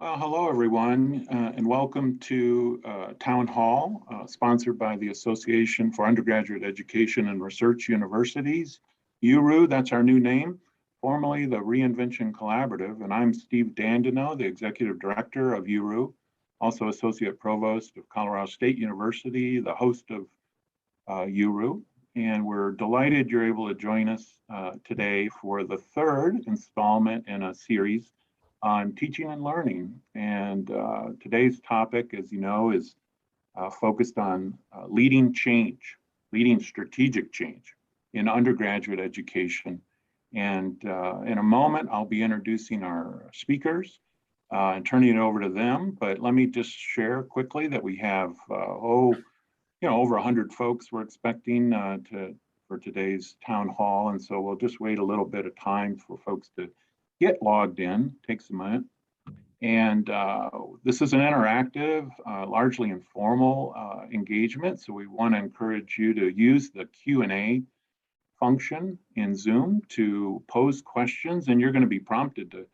Hello, everyone, and welcome to Town Hall, sponsored by the Association for Undergraduate Education and Research Universities, UERU, that's our new name, formerly the Reinvention Collaborative, and I'm Steve Dandino, the Executive Director of UERU, also Associate Provost of Colorado State University, the host of UERU, and we're delighted you're able to join us today for the third installment in a series on teaching and learning. And today's topic, as you know, is focused on leading strategic change in undergraduate education. And in a moment, I'll be introducing our speakers and turning it over to them. But let me just share quickly that we have, over 100 folks we're expecting for today's town hall. And so we'll just wait a little bit of time for folks to get logged in, takes a minute. And this is an interactive, largely informal engagement. So we want to encourage you to use the Q&A function in Zoom to pose questions, and you're going to be prompted to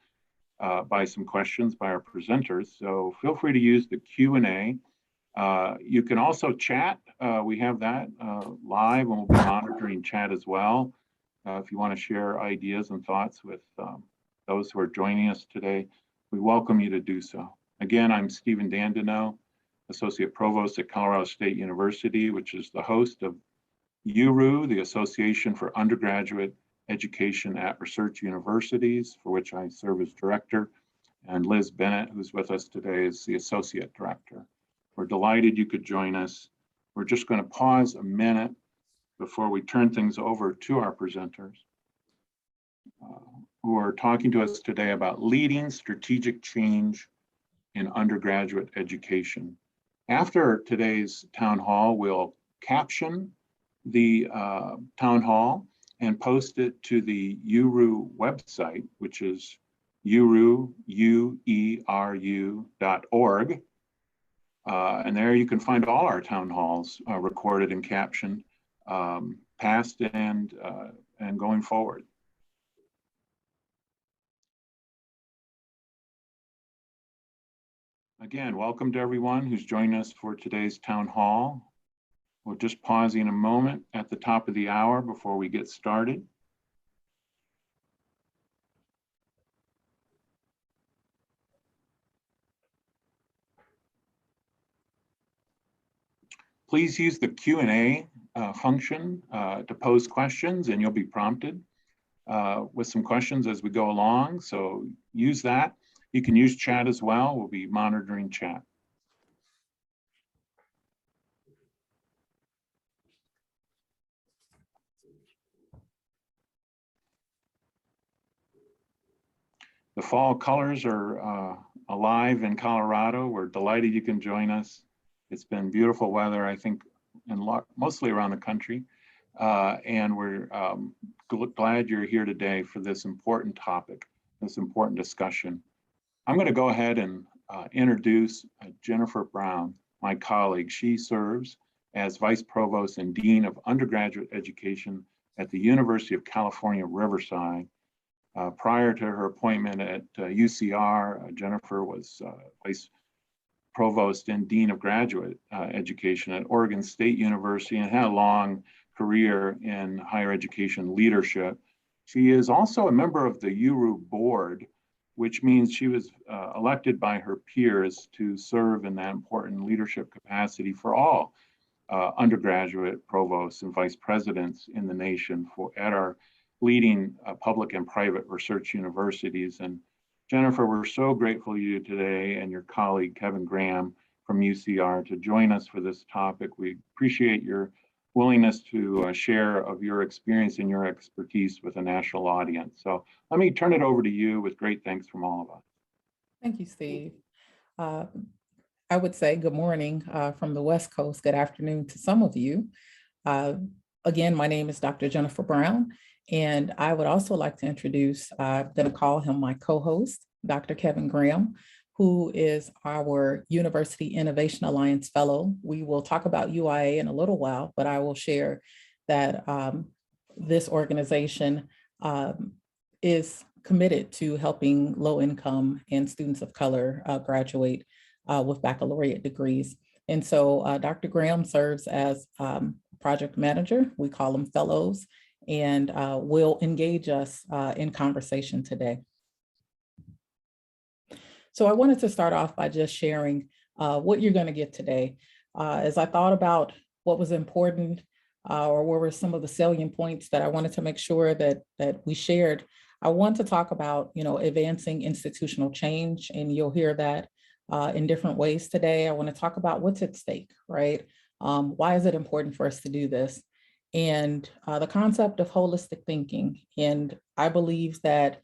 by some questions by our presenters. So feel free to use the Q&A. You can also chat. We have that live, and we'll be monitoring chat as well. If you want to share ideas and thoughts with those who are joining us today, we welcome you to do so. Again, I'm Stephen Dandino, Associate Provost at Colorado State University, which is the host of UERU, the Association for Undergraduate Education at Research Universities, for which I serve as director, and Liz Bennett, who's with us today, is the Associate Director. We're delighted you could join us. We're just going to pause a minute before we turn things over to our presenters, who are talking to us today about leading strategic change in undergraduate education. After today's town hall, we'll caption the town hall and post it to the UERU website, which is UERU.org. And there you can find all our town halls recorded and captioned, past and going forward. Again, welcome to everyone who's joining us for today's town hall. We'll just pause in a moment at the top of the hour before we get started. Please use the Q&A function to pose questions, and you'll be prompted with some questions as we go along. So use that. You can use chat as well. We'll be monitoring chat. The fall colors are alive in Colorado. We're delighted you can join us. It's been beautiful weather, I think, mostly around the country. And we're glad you're here today for this important topic, this important discussion. I'm going to go ahead and introduce Jennifer Brown, my colleague. She serves as Vice Provost and Dean of Undergraduate Education at the University of California Riverside. Prior to her appointment at UCR, Jennifer was Vice Provost and Dean of Graduate Education at Oregon State University and had a long career in higher education leadership. She is also a member of the UERU board, which means she was elected by her peers to serve in that important leadership capacity for all undergraduate provosts and vice presidents in the nation at our leading public and private research universities. And Jennifer, we're so grateful to you today and your colleague, Kevin Graham from UCR, to join us for this topic. We appreciate your willingness to share of your experience and your expertise with a national audience. So let me turn it over to you with great thanks from all of us. Thank you, Steve. I would say good morning from the West Coast, good afternoon to some of you. Again, my name is Dr. Jennifer Brown, and I would also like to introduce, I'm going to call him my co-host, Dr. Kevin Graham, who is our University Innovation Alliance Fellow. We will talk about UIA in a little while, but I will share that this organization is committed to helping low income and students of color graduate with baccalaureate degrees. And so Dr. Graham serves as project manager. We call them fellows, and will engage us in conversation today. So I wanted to start off by just sharing what you're going to get today. As I thought about what was important or what were some of the salient points that I wanted to make sure that we shared, I want to talk about, advancing institutional change, and you'll hear that in different ways today. I want to talk about what's at stake, right? Why is it important for us to do this? And the concept of holistic thinking. And I believe that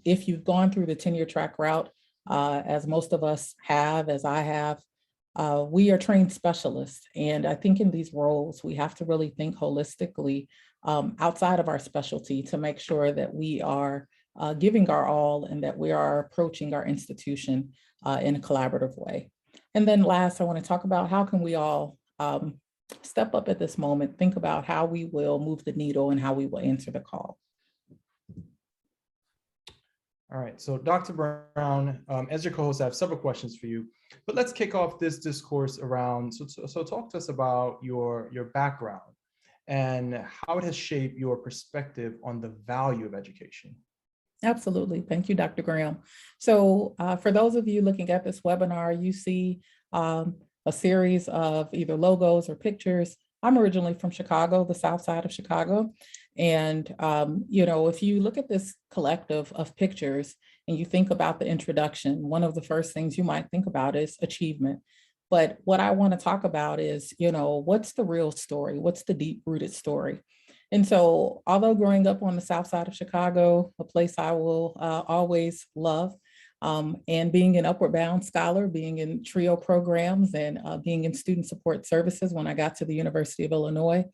if you've gone through the tenure track route, as most of us have, as I have, we are trained specialists. And I think in these roles, we have to really think holistically outside of our specialty to make sure that we are giving our all and that we are approaching our institution in a collaborative way. And then last, I want to talk about how can we all step up at this moment, think about how we will move the needle and how we will answer the call. All right, so Dr. Brown, as your co-host, I have several questions for you, but let's kick off this discourse around, so talk to us about your background and how it has shaped your perspective on the value of education. Absolutely, thank you, Dr. Graham. So for those of you looking at this webinar, you see a series of either logos or pictures. I'm originally from Chicago, the South Side of Chicago. And, if you look at this collective of pictures and you think about the introduction, one of the first things you might think about is achievement. But what I want to talk about is, what's the real story? What's the deep rooted story? And so, although growing up on the South Side of Chicago, a place I will always love, and being an Upward Bound scholar, being in TRIO programs and being in student support services when I got to the University of Illinois,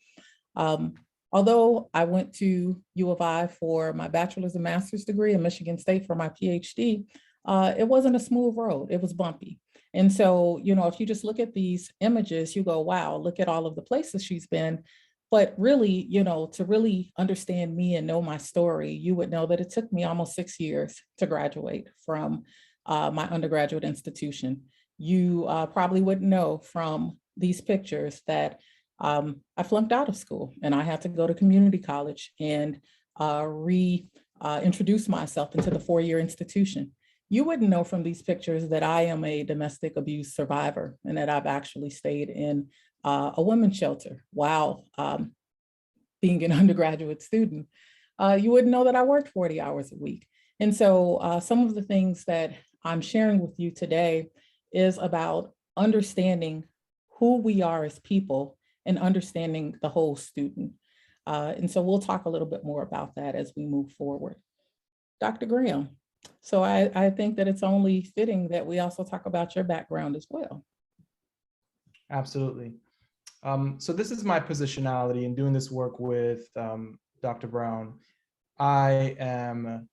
although I went to U of I for my bachelor's and master's degree and Michigan State for my PhD, it wasn't a smooth road, it was bumpy. And so, if you just look at these images, you go, wow, look at all of the places she's been. But really, to really understand me and know my story, you would know that it took me almost 6 years to graduate from my undergraduate institution. You probably wouldn't know from these pictures that I flunked out of school and I had to go to community college and reintroduce myself into the four-year institution. You wouldn't know from these pictures that I am a domestic abuse survivor and that I've actually stayed in a women's shelter while being an undergraduate student. You wouldn't know that I worked 40 hours a week. And so some of the things that I'm sharing with you today is about understanding who we are as people and understanding the whole student. And so we'll talk a little bit more about that as we move forward. Dr. Graham, so I think that it's only fitting that we also talk about your background as well. Absolutely. So this is my positionality in doing this work with Dr. Brown. I am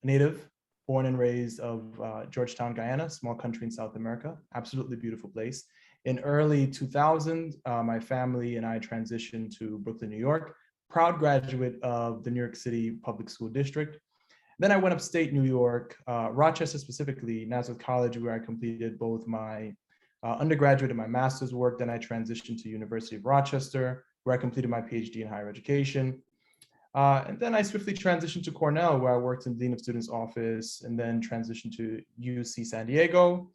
native, born and raised of Georgetown, Guyana, small country in South America, absolutely beautiful place. In early 2000, my family and I transitioned to Brooklyn, New York, proud graduate of the New York City Public School District. Then I went upstate New York, Rochester specifically, Nazareth College, where I completed both my undergraduate and my master's work. Then I transitioned to University of Rochester, where I completed my PhD in higher education. And then I swiftly transitioned to Cornell, where I worked in the Dean of Students office, and then transitioned to UC San Diego,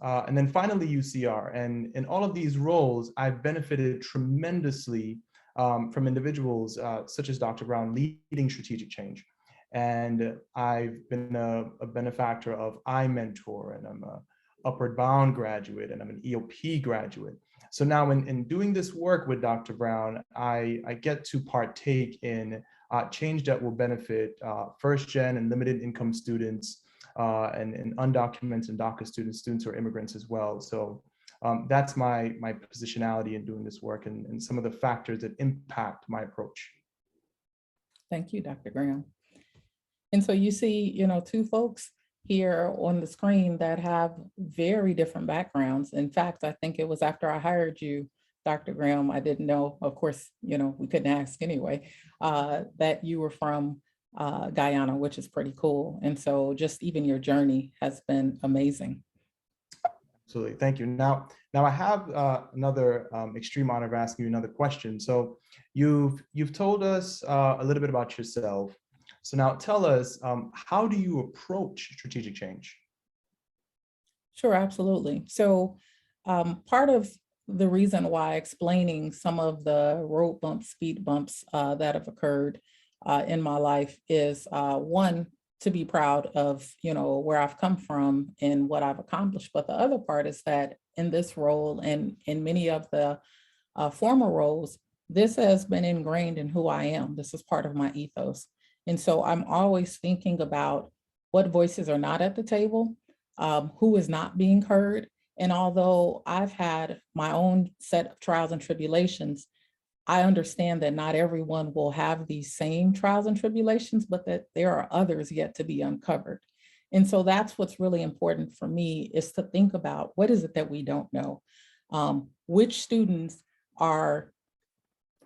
and then finally UCR. And in all of these roles, I've benefited tremendously from individuals such as Dr. Brown leading strategic change. And I've been a benefactor of iMentor, and I'm a Upward Bound graduate, and I'm an EOP graduate. So now in doing this work with Dr. Brown, I get to partake in change that will benefit first gen and limited income students, and undocumented and DACA students who are immigrants as well. So that's my positionality in doing this work and some of the factors that impact my approach. Thank you, Dr. Graham. And so you see, two folks here on the screen that have very different backgrounds. In fact, I think it was after I hired you, Dr. Graham, I didn't know, of course, we couldn't ask anyway, that you were from Guyana, which is pretty cool. And so just even your journey has been amazing. Absolutely, thank you. Now I have another extreme honor of asking you another question. So you've told us a little bit about yourself. So now tell us, how do you approach strategic change? Sure, absolutely. So part of the reason why explaining some of the road bumps, speed bumps that have occurred in my life is one, to be proud of, where I've come from and what I've accomplished. But the other part is that in this role and in many of the former roles, this has been ingrained in who I am. This is part of my ethos. And so I'm always thinking about what voices are not at the table, who is not being heard. And although I've had my own set of trials and tribulations, I understand that not everyone will have these same trials and tribulations, but that there are others yet to be uncovered. And so that's what's really important for me, is to think about what is it that we don't know? Which students are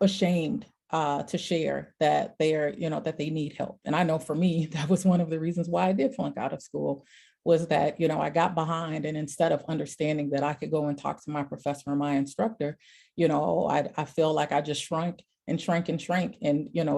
ashamed to share that they're, that they need help. And I know for me, that was one of the reasons why I did flunk out of school, was that, I got behind, and instead of understanding that I could go and talk to my professor or my instructor, I feel like I just shrank and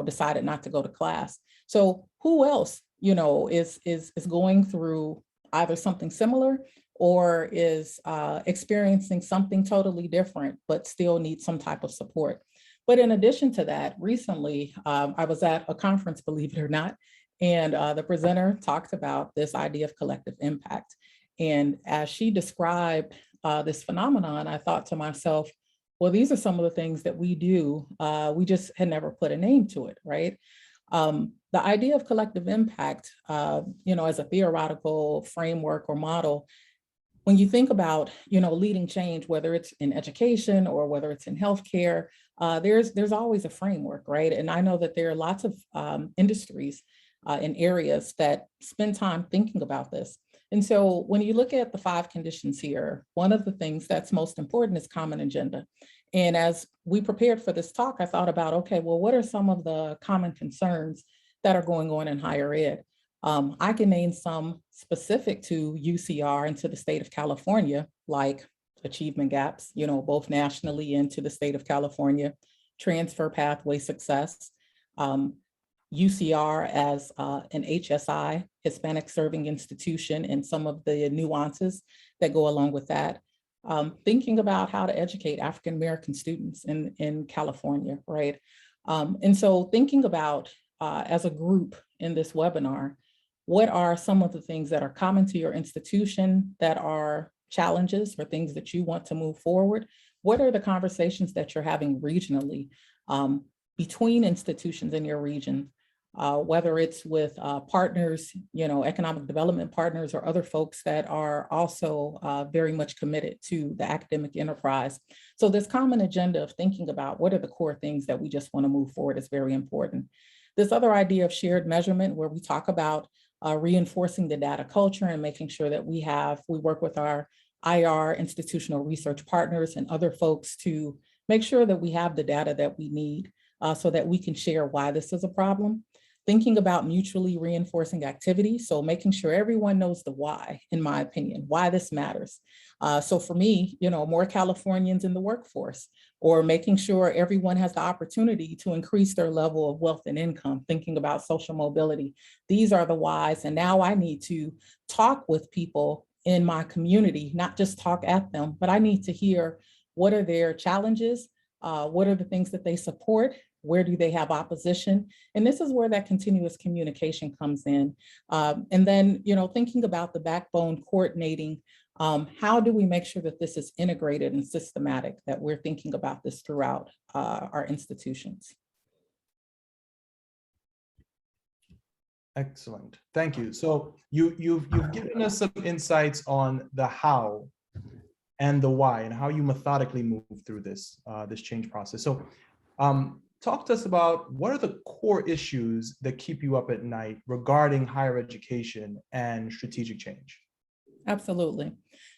decided not to go to class. So who else, is going through either something similar or is experiencing something totally different, but still needs some type of support? But in addition to that, recently, I was at a conference, believe it or not, and the presenter talked about this idea of collective impact. And as she described this phenomenon, I thought to myself, well, these are some of the things that we do. We just had never put a name to it, right? The idea of collective impact, as a theoretical framework or model, when you think about, leading change, whether it's in education or whether it's in healthcare, there's always a framework, right? And I know that there are lots of industries in areas that spend time thinking about this. And so when you look at the 5 conditions here, one of the things that's most important is common agenda. And as we prepared for this talk, I thought about, okay, well, what are some of the common concerns that are going on in higher ed? I can name some specific to UCR and to the state of California, like achievement gaps, both nationally and to the state of California, transfer pathway success, UCR as an HSI, Hispanic Serving Institution, and some of the nuances that go along with that. Thinking about how to educate African-American students in California, right? And so thinking about, as a group in this webinar, what are some of the things that are common to your institution that are challenges or things that you want to move forward? What are the conversations that you're having regionally between institutions in your region, whether it's with partners, economic development partners or other folks that are also very much committed to the academic enterprise? So this common agenda of thinking about what are the core things that we just want to move forward is very important. This other idea of shared measurement, where we talk about reinforcing the data culture and making sure that we work with our IR institutional research partners and other folks to make sure that we have the data that we need so that we can share why this is a problem. Thinking about mutually reinforcing activities, so making sure everyone knows the why, in my opinion, why this matters. So for me, more Californians in the workforce, or making sure everyone has the opportunity to increase their level of wealth and income, thinking about social mobility. These are the whys, and now I need to talk with people in my community, not just talk at them, but I need to hear what are their challenges, what are the things that they support, where do they have opposition? And this is where that continuous communication comes in. And then, thinking about the backbone coordinating, how do we make sure that this is integrated and systematic, that we're thinking about this throughout our institutions? Excellent, thank you. So you've given us some insights on the how and the why, and how you methodically move through this change process. So talk to us about what are the core issues that keep you up at night regarding higher education and strategic change? Absolutely.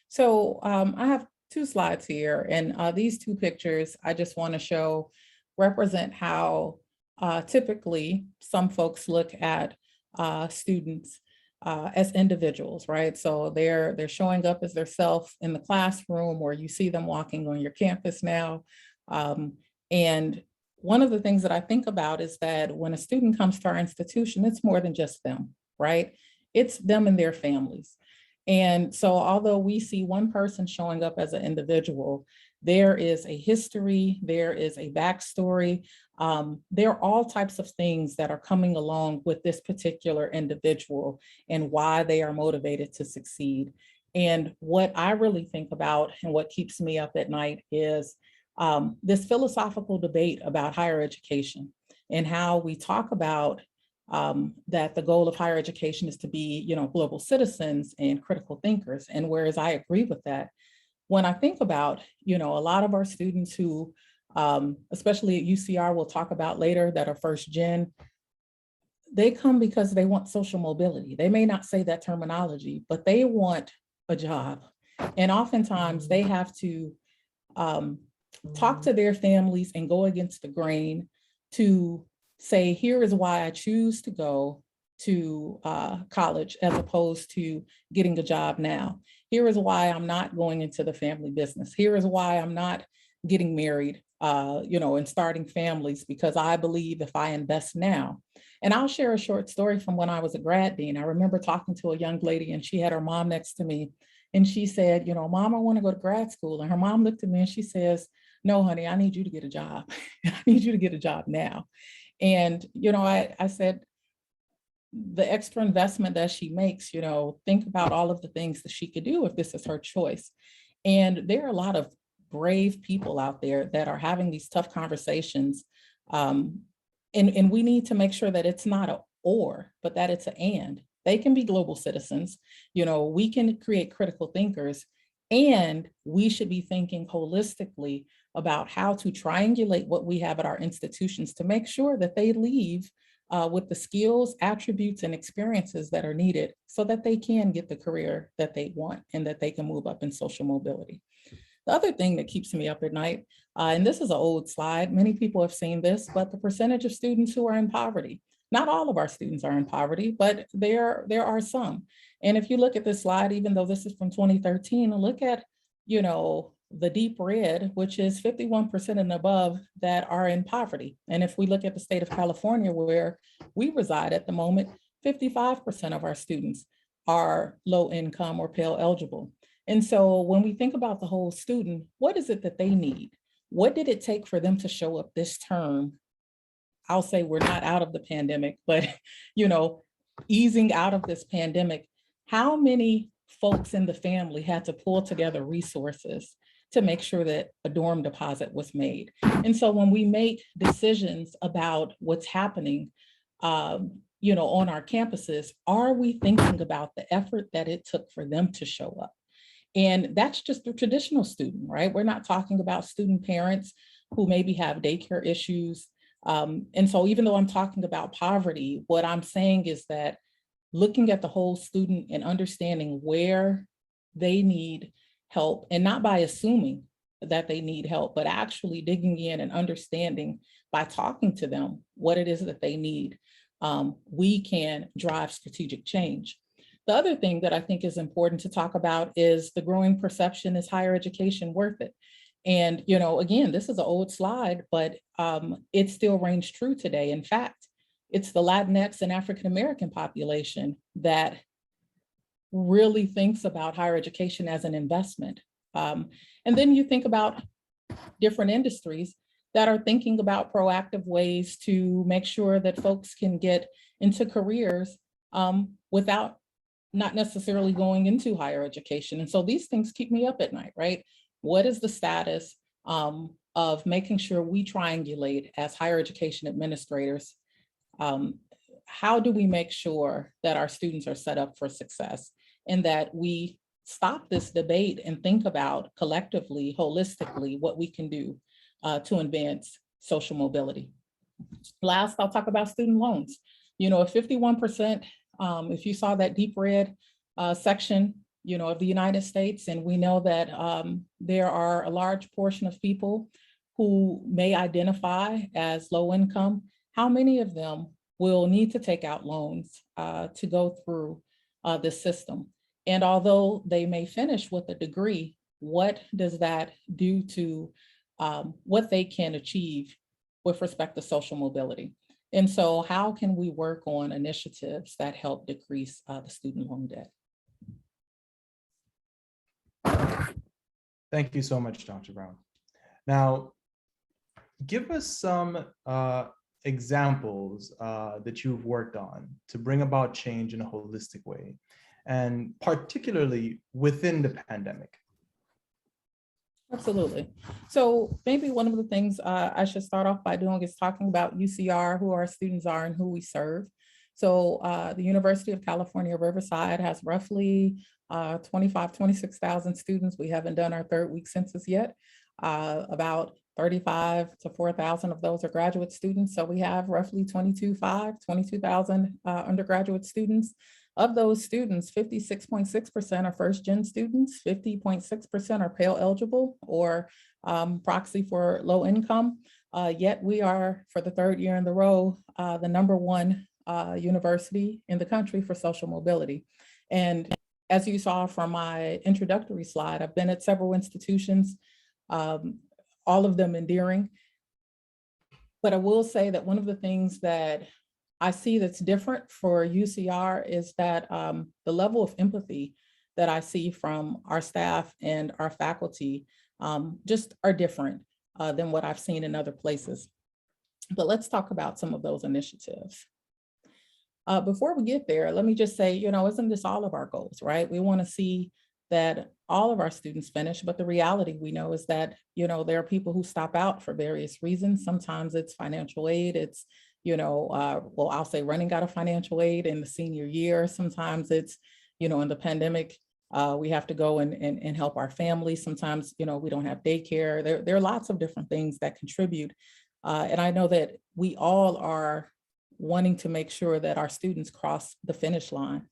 So I have 2 slides here, and these 2 pictures I just want to show represent how typically some folks look at students as individuals, right? So they're showing up as their self in the classroom, or you see them walking on your campus now. And one of the things that I think about is that when a student comes to our institution, it's more than just them, right? It's them and their families. And so although we see one person showing up as an individual, there is a history, there is a backstory. There are all types of things that are coming along with this particular individual and why they are motivated to succeed. And what I really think about and what keeps me up at night is this philosophical debate about higher education and how we talk about that the goal of higher education is to be, global citizens and critical thinkers. And whereas I agree with that, when I think about, a lot of our students who, especially at UCR, we'll talk about later, that are first gen, they come because they want social mobility. They may not say that terminology, but they want a job. And oftentimes they have to talk to their families and go against the grain to say, here is why I choose to go to college as opposed to getting a job now. Here is why I'm not going into the family business. Here is why I'm not getting married, and starting families, because I believe if I invest now. And I'll share a short story from when I was a grad dean. I remember talking to a young lady and she had her mom next to me. And she said, Mom, I want to go to grad school. And her mom looked at me and she says, no, honey, I need you to get a job. I need you to get a job now. And, I said, the extra investment that she makes, think about all of the things that she could do if this is her choice. And there are a lot of brave people out there that are having these tough conversations. And we need to make sure that it's not an or, but that it's an and. They can be global citizens. We can create critical thinkers, and we should be thinking holistically about how to triangulate what we have at our institutions to make sure that they leave with the skills, attributes, and experiences that are needed so that they can get the career that they want and that they can move up in social mobility. The other thing that keeps me up at night, and this is an old slide, many people have seen this, but the percentage of students who are in poverty. Not all of our students are in poverty, but there are some. And if you look at this slide, even though this is from 2013, look at, the deep red, which is 51% and above that are in poverty. And if we look at the state of California, where we reside at the moment, 55% of our students are low income or Pell eligible. And so when we think about the whole student, what is it that they need? What did it take for them to show up this term? I'll say we're not out of the pandemic, but, easing out of this pandemic, how many folks in the family had to pull together resources to make sure that a dorm deposit was made? And so when we make decisions about what's happening, on our campuses, are we thinking about the effort that it took for them to show up? And that's just the traditional student, right? We're not talking about student parents who maybe have daycare issues. And so even though I'm talking about poverty, what I'm saying is that looking at the whole student and understanding where they need help, and not by assuming that they need help, but actually digging in and understanding by talking to them what it is that they need, we can drive strategic change. The other thing that I think is important to talk about is the growing perception, is higher education worth it? And, again, this is an old slide, but it still reigns true today. In fact, it's the Latinx and African-American population that really thinks about higher education as an investment. And then you think about different industries that are thinking about proactive ways to make sure that folks can get into careers without not necessarily going into higher education. And so these things keep me up at night, right? What is the status of making sure we triangulate as higher education administrators? How do we make sure that our students are set up for success, and that we stop this debate and think about collectively, holistically, what we can do to advance social mobility? Last, I'll talk about student loans. 51%, if you saw that deep red section, of the United States, and we know that there are a large portion of people who may identify as low income, how many of them will need to take out loans to go through this system? And although they may finish with a degree, what does that do to what they can achieve with respect to social mobility? And so how can we work on initiatives that help decrease the student loan debt? Thank you so much, Dr. Brown. Now, give us some examples that you've worked on to bring about change in a holistic way, and particularly within the pandemic. Absolutely. So maybe one of the things I should start off by doing is talking about UCR, who our students are and who we serve. So the University of California Riverside has roughly 26,000 students. We haven't done our third week census yet. About 35 to 4,000 of those are graduate students. So we have roughly 22,000 undergraduate students. Of those students, 56.6% are first-gen students, 50.6% are Pell eligible or proxy for low income. Yet we are, for the third year in a row, the #1 university in the country for social mobility. And as you saw from my introductory slide, I've been at several institutions, all of them endearing. But I will say that one of the things that I see that's different for UCR is that the level of empathy that I see from our staff and our faculty just are different than what I've seen in other places. But let's talk about some of those initiatives. Before we get there, let me just say, isn't this all of our goals, right? We want to see that all of our students finish, but the reality we know is that, there are people who stop out for various reasons. Sometimes it's financial aid, it's well, I'll say running out of financial aid in the senior year. Sometimes it's, in the pandemic, we have to go and help our families. Sometimes, we don't have daycare. There are lots of different things that contribute. And I know that we all are wanting to make sure that our students cross the finish line.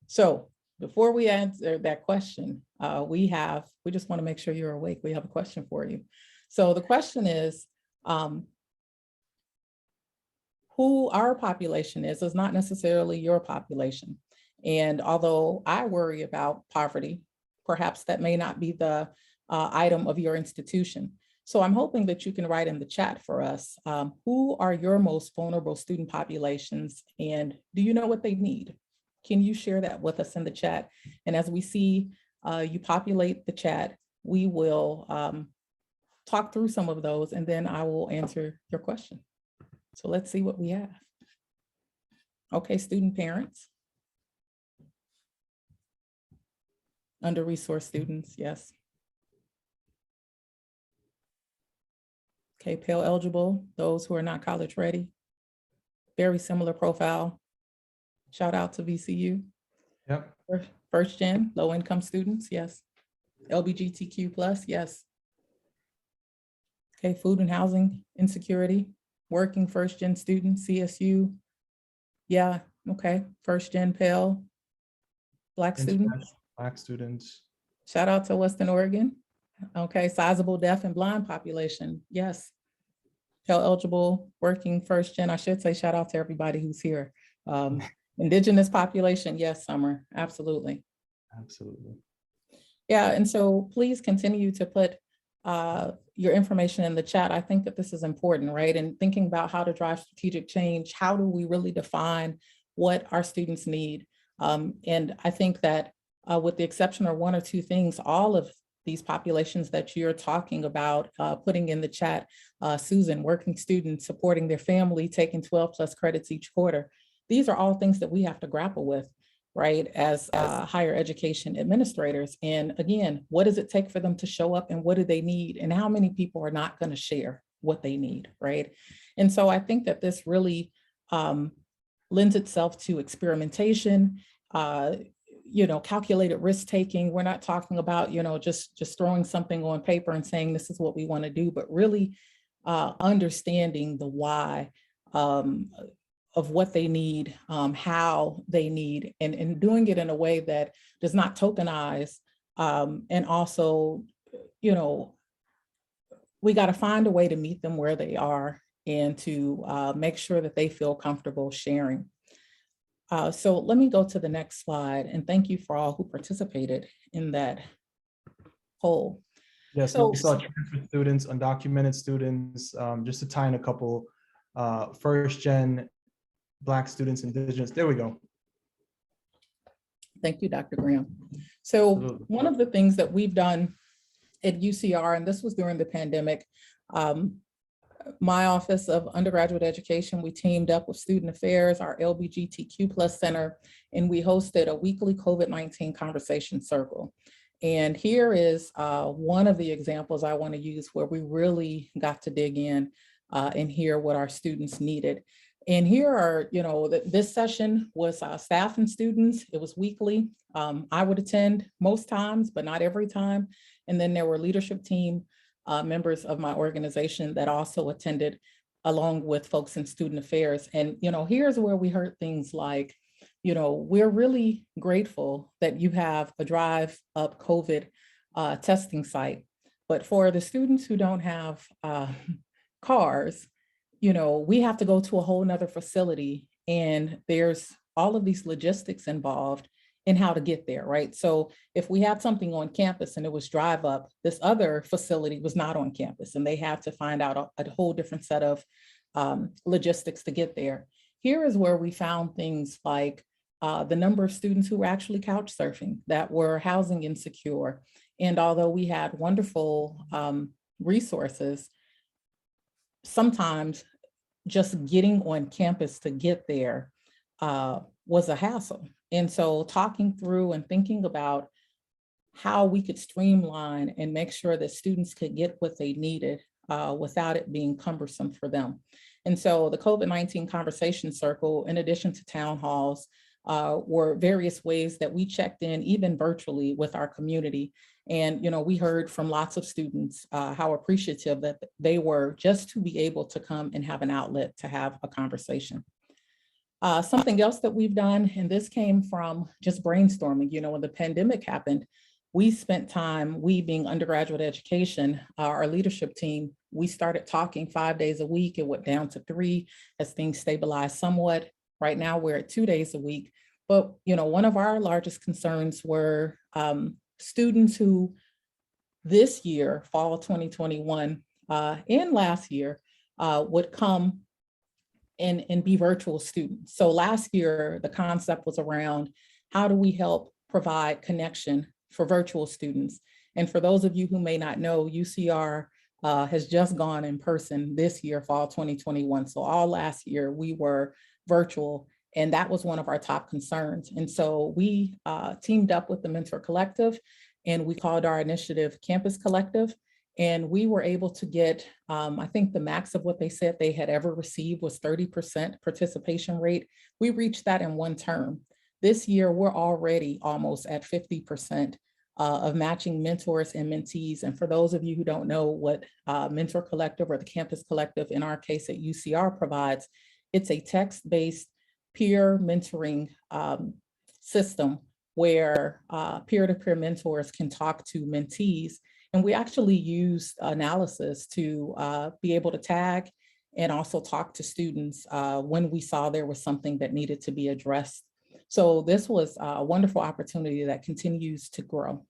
So before we answer that question, we just want to make sure you're awake. We have a question for you. So the question is, who our population is not necessarily your population. And although I worry about poverty, perhaps that may not be the item of your institution. So I'm hoping that you can write in the chat for us, who are your most vulnerable student populations and do you know what they need? Can you share that with us in the chat? And as we see you populate the chat, we will talk through some of those and then I will answer your question. So let's see what we have. Okay, student parents. Under-resourced students, yes. Okay, Pell eligible, those who are not college ready. Very similar profile. Shout out to VCU. Yep. First gen, low income students, yes. LGBTQ+, yes. Okay, food and housing insecurity. Working first gen students, CSU. Yeah, okay, first gen Pell. Black students. Black students. Shout out to Western Oregon. Okay, sizable deaf and blind population, yes. Pell eligible, working first gen. I should say shout out to everybody who's here. Indigenous population, yes, Summer, absolutely. Absolutely. Yeah, and so please continue to put your information in the chat. I think that this is important, right? And thinking about how to drive strategic change, how do we really define what our students need? And I think that with the exception of one or two things, all of these populations that you're talking about, putting in the chat, Susan, working students, supporting their family, taking 12+ credits each quarter. These are all things that we have to grapple with, right, as higher education administrators. And again, what does it take for them to show up and what do they need? And how many people are not going to share what they need, right? And so I think that this really lends itself to experimentation, calculated risk-taking. We're not talking about, just throwing something on paper and saying this is what we want to do, but really understanding the why of what they need, how they need, and doing it in a way that does not tokenize. And also, we got to find a way to meet them where they are and to make sure that they feel comfortable sharing. So let me go to the next slide, and thank you for all who participated in that poll. Yes, so we saw transfer students, undocumented students, just to tie in a couple, first gen Black students, Indigenous, there we go. Thank you, Dr. Graham. So one of the things that we've done at UCR, and this was during the pandemic, my Office of Undergraduate Education, we teamed up with Student Affairs, our LGBTQ+ Center, and we hosted a weekly COVID-19 conversation circle. And here is one of the examples I want to use where we really got to dig in and hear what our students needed. And here are, this session was staff and students. It was weekly. I would attend most times, but not every time. And then there were leadership team members of my organization that also attended, along with folks in student affairs. And, here's where we heard things like, we're really grateful that you have a drive up COVID testing site. But for the students who don't have cars, we have to go to a whole nother facility, and there's all of these logistics involved in how to get there, right? So if we had something on campus and it was drive up, this other facility was not on campus, and they had to find out a whole different set of logistics to get there. Here is where we found things like the number of students who were actually couch surfing, that were housing insecure. And although we had wonderful resources, sometimes just getting on campus to get there was a hassle. And so talking through and thinking about how we could streamline and make sure that students could get what they needed without it being cumbersome for them. And so the COVID-19 conversation circle, in addition to town halls, were various ways that we checked in, even virtually, with our community. And we heard from lots of students how appreciative that they were just to be able to come and have an outlet to have a conversation. Something else that we've done, and this came from just brainstorming, when the pandemic happened, we spent time, we being undergraduate education, our leadership team, we started talking 5 days a week. It went down to 3 as things stabilized somewhat. Right now we're at 2 days a week. But one of our largest concerns were students who this year, fall of 2021, and last year, would come and be virtual students. So last year, the concept was around how do we help provide connection for virtual students? And for those of you who may not know, UCR has just gone in person this year, fall 2021. So all last year we were virtual, and that was one of our top concerns. And so we teamed up with the Mentor Collective, and we called our initiative Campus Collective. And we were able to get, I think the max of what they said they had ever received was 30% participation rate. We reached that in one term. This year, we're already almost at 50% of matching mentors and mentees. And for those of you who don't know what Mentor Collective or the Campus Collective, in our case at UCR, provides, it's a text-based peer mentoring system where peer-to-peer mentors can talk to mentees. And we actually used analysis to be able to tag and also talk to students when we saw there was something that needed to be addressed. So this was a wonderful opportunity that continues to grow.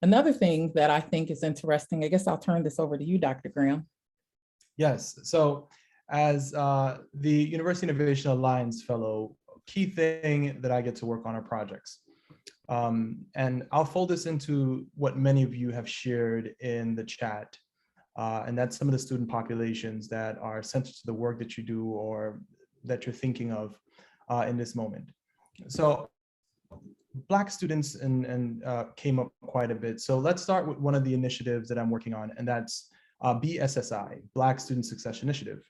Another thing that I think is interesting, I guess I'll turn this over to you, Dr. Graham. Yes, so as the University Innovation Alliance Fellow, key thing that I get to work on are projects. And I'll fold this into what many of you have shared in the chat. And that's some of the student populations that are central to the work that you do or that you're thinking of in this moment. So Black students came up quite a bit. So let's start with one of the initiatives that I'm working on, and that's BSSI, Black Student Success Initiative.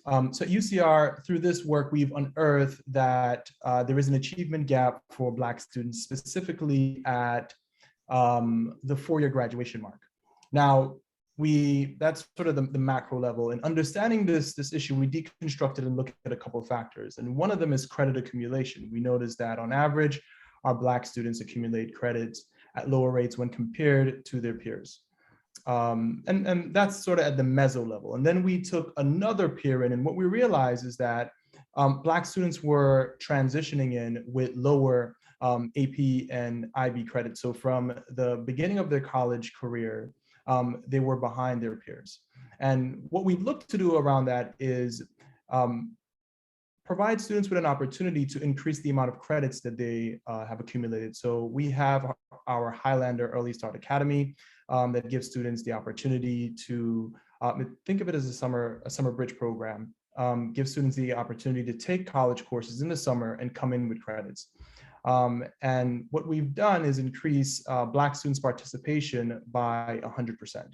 So UCR, through this work, we've unearthed that there is an achievement gap for Black students, specifically at the 4-year graduation mark. Now, that's sort of the macro level. And understanding this issue, we deconstructed and looked at a couple of factors. And one of them is credit accumulation. We noticed that on average, our Black students accumulate credits at lower rates when compared to their peers. And that's sort of at the meso level. And then we took another peer in, and what we realized is that Black students were transitioning in with lower AP and IB credits. So from the beginning of their college career, they were behind their peers. And what we look to do around that is provide students with an opportunity to increase the amount of credits that they have accumulated. So we have our Highlander Early Start Academy that gives students the opportunity to think of it as a summer bridge program. Give students the opportunity to take college courses in the summer and come in with credits. And what we've done is increase Black students' participation by 100%.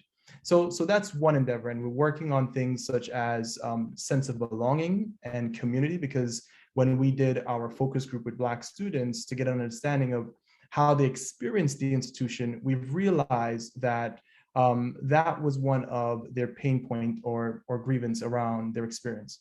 So that's one endeavor, and we're working on things such as sense of belonging and community, because when we did our focus group with Black students to get an understanding of how they experienced the institution, we've realized that that was one of their pain point or grievance around their experience.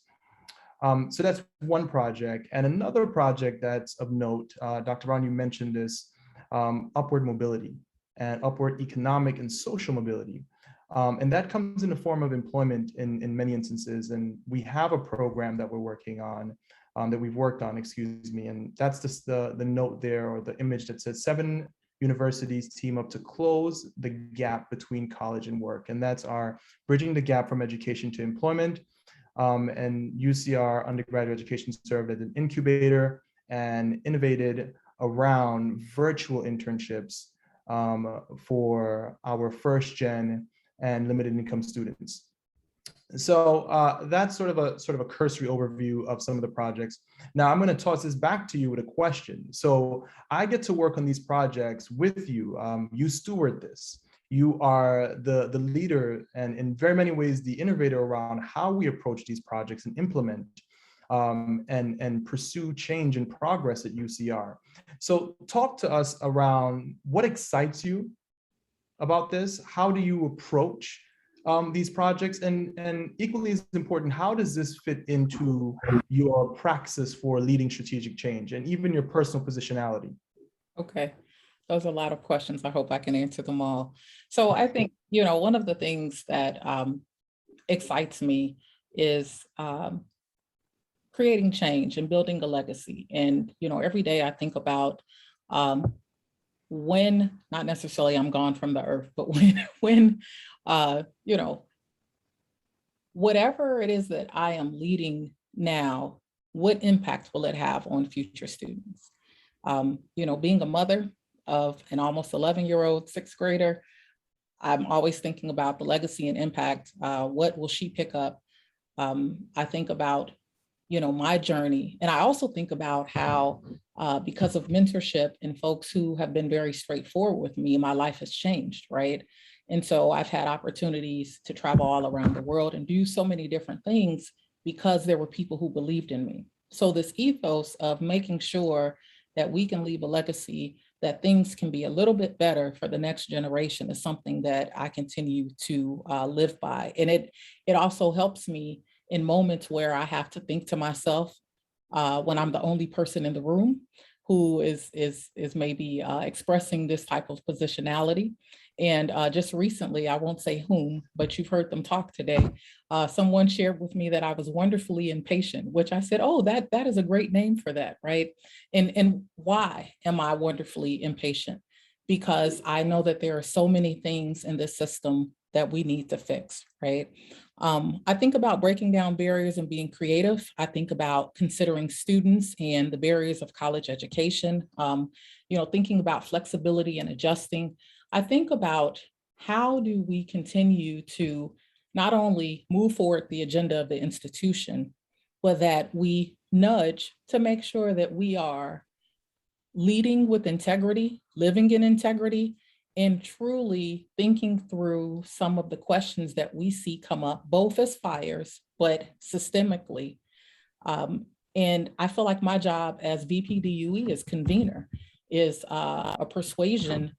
So that's one project. And another project that's of note, Dr. Brown, you mentioned this, upward mobility and upward economic and social mobility. And that comes in the form of employment in many instances. And we have a program that we're working on, that we've worked on, excuse me. And that's just the note there, or the image that says 7 universities team up to close the gap between college and work. And that's our Bridging the Gap from Education to Employment. And UCR Undergraduate Education served as an incubator and innovated around virtual internships for our first gen and limited income students. So that's sort of a cursory overview of some of the projects. Now I'm going to toss this back to you with a question. So I get to work on these projects with you. You steward this. You are the leader and in very many ways the innovator around how we approach these projects and implement and pursue change and progress at UCR. So talk to us around what excites you about this. How do you approach these projects? And equally as important, how does this fit into your praxis for leading strategic change and even your personal positionality? Okay. Those are a lot of questions. I hope I can answer them all. So I think, you know, one of the things that excites me is creating change and building a legacy. And, you know, every day I think about when, not necessarily I'm gone from the earth, but when you know, whatever it is that I am leading now, what impact will it have on future students? You know, being a mother of an almost 11-year-old sixth grader, I'm always thinking about the legacy and impact. What will she pick up? I think about, you know, my journey. And I also think about how, because of mentorship and folks who have been very straightforward with me, my life has changed, right? And so I've had opportunities to travel all around the world and do so many different things because there were people who believed in me. So this ethos of making sure that we can leave a legacy, that things can be a little bit better for the next generation is something that I continue to live by. And it also helps me in moments where I have to think to myself, when I'm the only person in the room who is maybe expressing this type of positionality. And just recently, I won't say whom, but you've heard them talk today. Someone shared with me that I was wonderfully impatient, which I said, oh, that is a great name for that, right? And why am I wonderfully impatient? Because I know that there are so many things in this system that we need to fix, right? I think about breaking down barriers and being creative. I think about considering students and the barriers of college education, you know, thinking about flexibility and adjusting. I think about how do we continue to not only move forward the agenda of the institution, but that we nudge to make sure that we are leading with integrity, living in integrity, and truly thinking through some of the questions that we see come up, both as fires, but systemically. And I feel like my job as VPDUE, as convener, is a persuasion,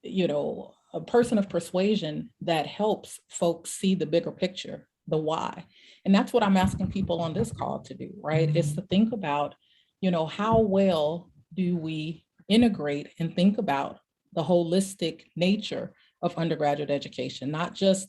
you know, a person of persuasion that helps folks see the bigger picture, the why. And that's what I'm asking people on this call to do, right? Is to think about, you know, how well do we integrate and think about the holistic nature of undergraduate education, not just,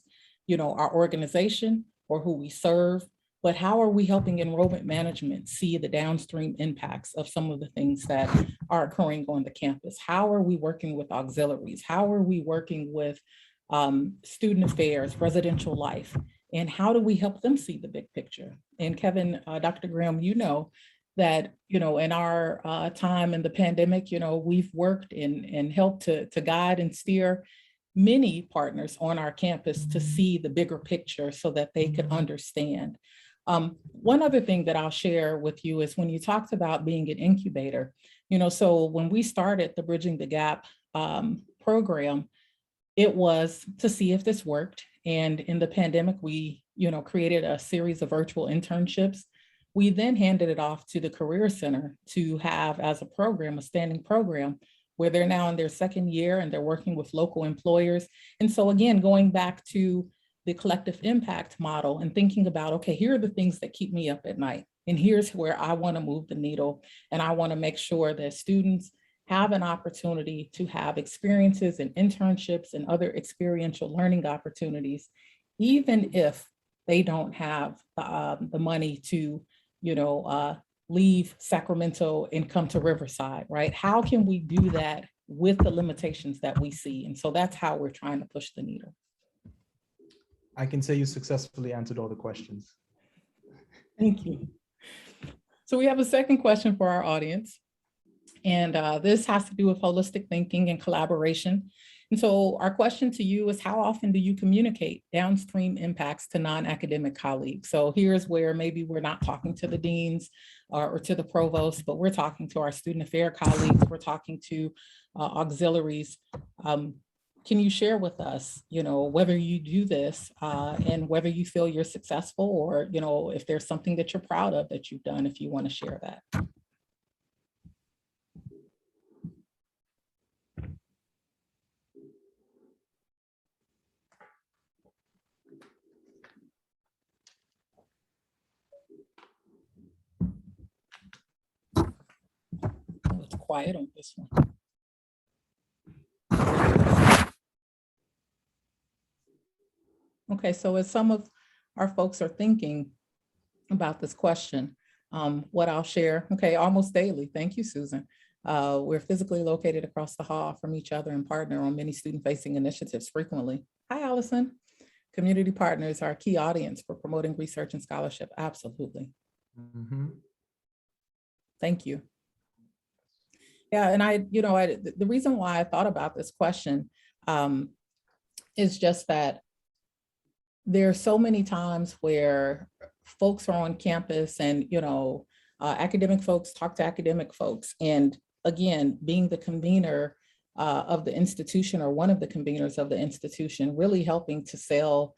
our organization or who we serve, but how are we helping enrollment management see the downstream impacts of some of the things that are occurring on the campus? How are we working with auxiliaries? How are we working with student affairs, residential life? And how do we help them see the big picture? And Kevin, Dr. Graham, that, in our time in the pandemic, we've worked and helped to guide and steer many partners on our campus to see the bigger picture so that they could understand. One other thing that I'll share with you is when you talked about being an incubator, so when we started the Bridging the Gap program, it was to see if this worked. And in the pandemic, we, created a series of virtual internships. We then handed it off to the Career Center to have as a program, a standing program, where they're now in their second year and they're working with local employers. And so again, going back to the collective impact model and thinking about, okay, here are the things that keep me up at night. And here's where I want to move the needle. And I want to make sure that students have an opportunity to have experiences and internships and other experiential learning opportunities, even if they don't have the money to, leave Sacramento and come to Riverside, right? How can we do that with the limitations that we see? And so that's how we're trying to push the needle. I can say you successfully answered all the questions. Thank you. So we have a second question for our audience. And this has to do with holistic thinking and collaboration. And so our question to you is, how often do you communicate downstream impacts to non-academic colleagues? So here's where maybe we're not talking to the deans or to the provost, but we're talking to our student affairs colleagues, we're talking to auxiliaries. Can you share with us, whether you do this and whether you feel you're successful, or, if there's something that you're proud of that you've done, if you want to share that? Oh, it's quiet on this one. Okay, so as some of our folks are thinking about this question, what I'll share, okay, almost daily. Thank you, Susan. We're physically located across the hall from each other and partner on many student-facing initiatives frequently. Hi, Allison. Community partners are a key audience for promoting research and scholarship. Absolutely. Mm-hmm. Thank you. Yeah, and the reason why I thought about this question is just that there are so many times where folks are on campus and, academic folks talk to academic folks. And again, being the convener of the institution, or one of the conveners of the institution, really helping to sell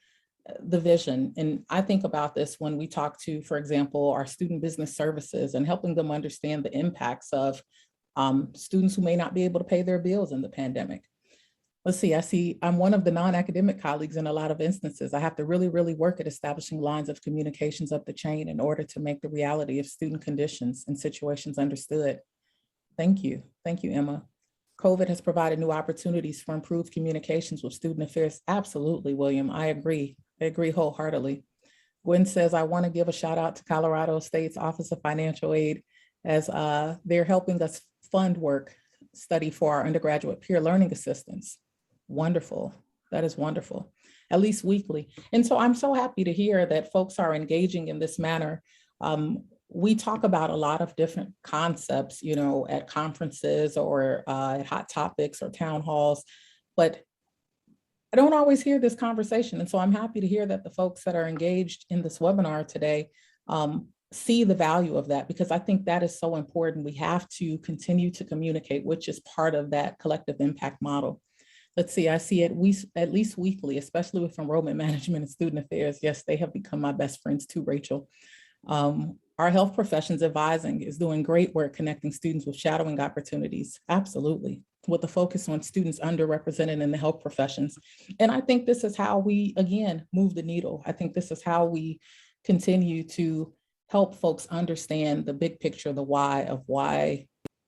the vision. And I think about this when we talk to, for example, our student business services and helping them understand the impacts of students who may not be able to pay their bills in the pandemic. Let's see, I'm one of the non-academic colleagues in a lot of instances. I have to really, really work at establishing lines of communications up the chain in order to make the reality of student conditions and situations understood. Thank you, Emma. COVID has provided new opportunities for improved communications with student affairs. Absolutely, William, I agree wholeheartedly. Gwen says, I want to give a shout out to Colorado State's Office of Financial Aid, as they're helping us fund work study for our undergraduate peer learning assistants. Wonderful. That is wonderful. At least weekly. And so I'm so happy to hear that folks are engaging in this manner. We talk about a lot of different concepts, at conferences or at hot topics or town halls, but I don't always hear this conversation. And so I'm happy to hear that the folks that are engaged in this webinar today see the value of that, because I think that is so important. We have to continue to communicate, which is part of that collective impact model. Let's see, I see it at least weekly, especially with enrollment management and student affairs. Yes, they have become my best friends too, Rachel. Our health professions advising is doing great work connecting students with shadowing opportunities. Absolutely. With a focus on students underrepresented in the health professions. And I think this is how we, again, move the needle. I think this is how we continue to help folks understand the big picture, the why of why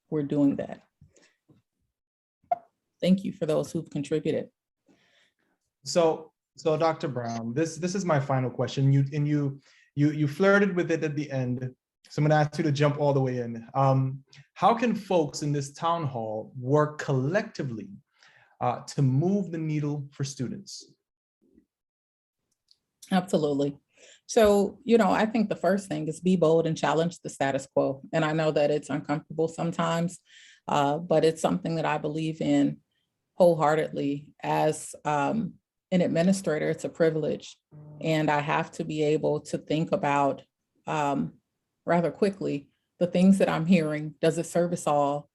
we're doing that. Thank you for those who've contributed. So Dr. Brown, this is my final question. You flirted with it at the end. So I'm going to ask you to jump all the way in. How can folks in this town hall work collectively to move the needle for students? Absolutely. So, I think the first thing is be bold and challenge the status quo. And I know that it's uncomfortable sometimes, but it's something that I believe in wholeheartedly. As an administrator, it's a privilege. And I have to be able to think about rather quickly the things that I'm hearing. Does it service all?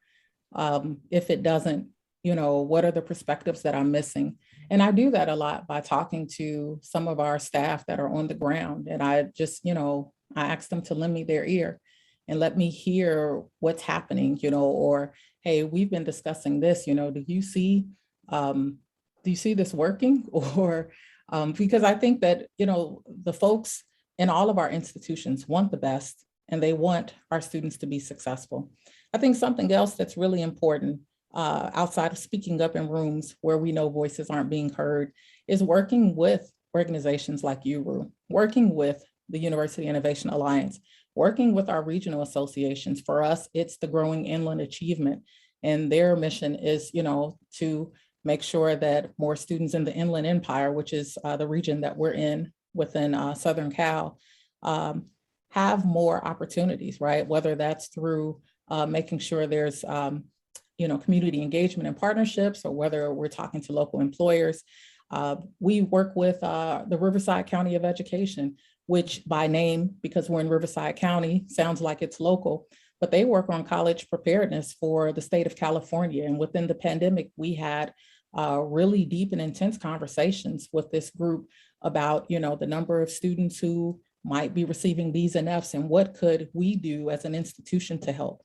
If it doesn't, what are the perspectives that I'm missing? And I do that a lot by talking to some of our staff that are on the ground. And I just, I ask them to lend me their ear and let me hear what's happening, or, hey, we've been discussing this, do you see this working? Or because I think that, the folks in all of our institutions want the best and they want our students to be successful. I think something else that's really important outside of speaking up in rooms where we know voices aren't being heard is working with organizations like UERU, working with the University Innovation Alliance, working with our regional associations. For us, it's the Growing Inland Achievement. And their mission is, to make sure that more students in the Inland Empire, which is the region that we're in within Southern Cal, have more opportunities, right? Whether that's through making sure there's community engagement and partnerships, or whether we're talking to local employers. We work with the Riverside County of Education, which by name, because we're in Riverside County, sounds like it's local, but they work on college preparedness for the state of California. And within the pandemic, we had really deep and intense conversations with this group about, the number of students who might be receiving B's and F's and what could we do as an institution to help.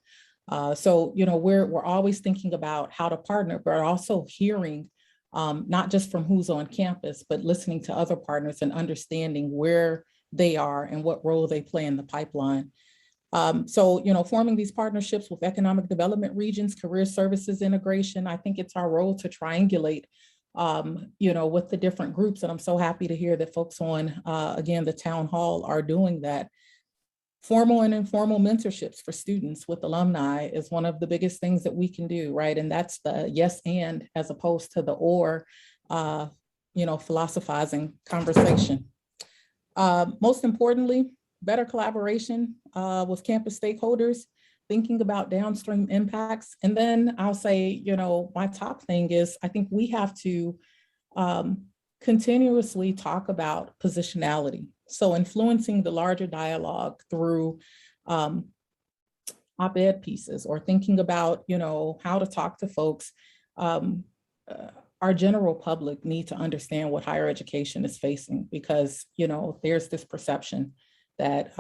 So, we're always thinking about how to partner, but also hearing not just from who's on campus, but listening to other partners and understanding where they are and what role they play in the pipeline. So, forming these partnerships with economic development regions, career services integration, I think it's our role to triangulate, with the different groups. And I'm so happy to hear that folks on, again, the town hall are doing that. Formal and informal mentorships for students with alumni is one of the biggest things that we can do, right? And that's the yes and as opposed to the or, philosophizing conversation. Most importantly, better collaboration with campus stakeholders, thinking about downstream impacts. And then I'll say, my top thing is I think we have to continuously talk about positionality. So influencing the larger dialogue through op-ed pieces, or thinking about, how to talk to folks. Our general public need to understand what higher education is facing, because, there's this perception that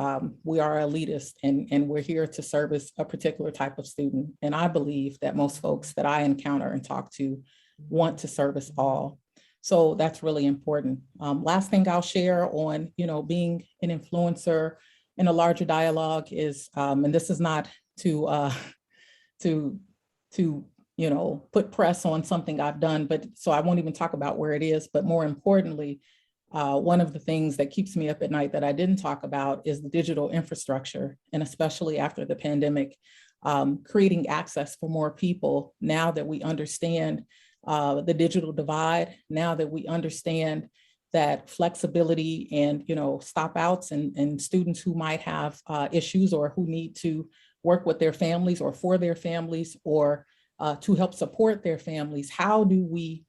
we are elitist and we're here to service a particular type of student. And I believe that most folks that I encounter and talk to want to service all. So that's really important. Last thing I'll share on, being an influencer in a larger dialogue is, and this is not to put press on something I've done, but so I won't even talk about where it is, but more importantly, one of the things that keeps me up at night that I didn't talk about is the digital infrastructure, and especially after the pandemic, creating access for more people now that we understand the digital divide, now that we understand that flexibility and, stop outs and students who might have issues or who need to work with their families or for their families or to help support their families. How do we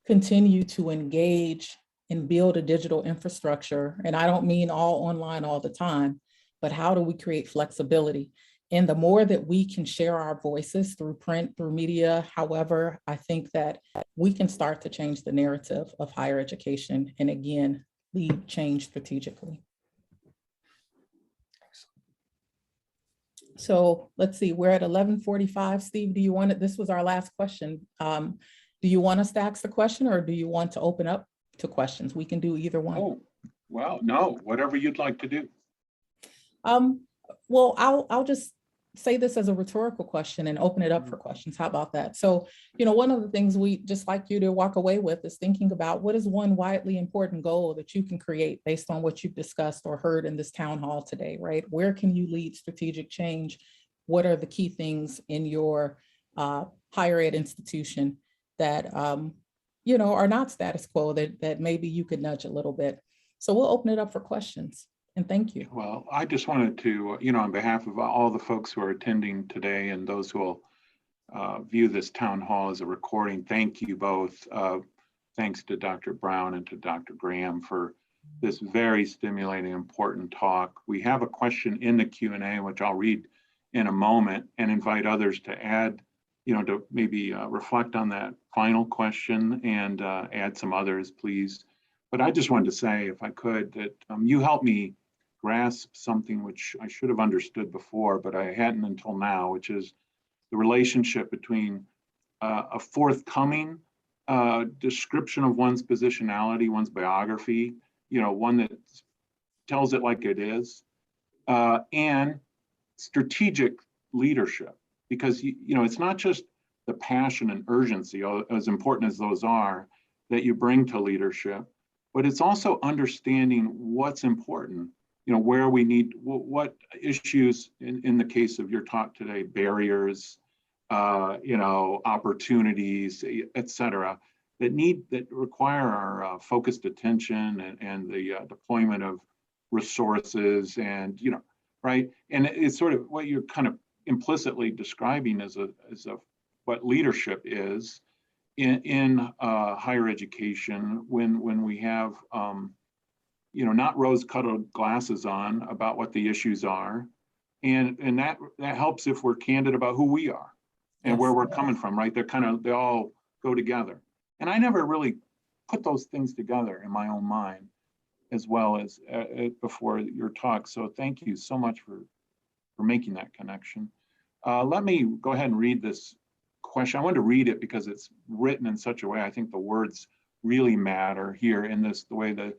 continue to engage and build a digital infrastructure? And I don't mean all online all the time, but how do we create flexibility? And the more that we can share our voices through print, through media, however, I think that we can start to change the narrative of higher education and again, lead change strategically. So let's see, we're at 11:45. Steve, do you want it? This was our last question. Do you want us to ask the question or do you want to open up to questions? We can do either one. Oh, well, no, whatever you'd like to do. Well, I'll just say this as a rhetorical question and open it up for questions. How about that? So, you know, one of the things we just like you to walk away with is thinking about what is one widely important goal that you can create based on what you've discussed or heard in this town hall today, right? Where can you lead strategic change? What are the key things in your higher ed institution that, you know, are not status quo that maybe you could nudge a little bit? So we'll open it up for questions. And thank you. Well, I just wanted to, you know, on behalf of all the folks who are attending today and those who will view this town hall as a recording, thank you both. Thanks to Dr. Brown and to Dr. Graham for this very stimulating, important talk. We have a question in the Q&A, which I'll read in a moment and invite others to add, you know, to maybe reflect on that final question and add some others, please. But I just wanted to say, if I could, that you helped me grasp something which I should have understood before, but I hadn't until now, which is the relationship between a forthcoming description of one's positionality, one's biography, you know, one that tells it like it is, and strategic leadership. Because, you know, it's not just the passion and urgency, as important as those are, that you bring to leadership, but it's also understanding what's important. You know, where we need, what issues in the case of your talk today, barriers, you know, opportunities, et cetera, that require our focused attention and the deployment of resources and, you know, right. And it's sort of what you're kind of implicitly describing as what leadership is in higher education when we have, you know, not rose-colored glasses on about what the issues are. And that helps if we're candid about who we are and where we're coming from, right? They all go together. And I never really put those things together in my own mind as well as before your talk. So thank you so much for making that connection. Let me go ahead and read this question. I wanted to read it because it's written in such a way, I think the words really matter here in this, the way the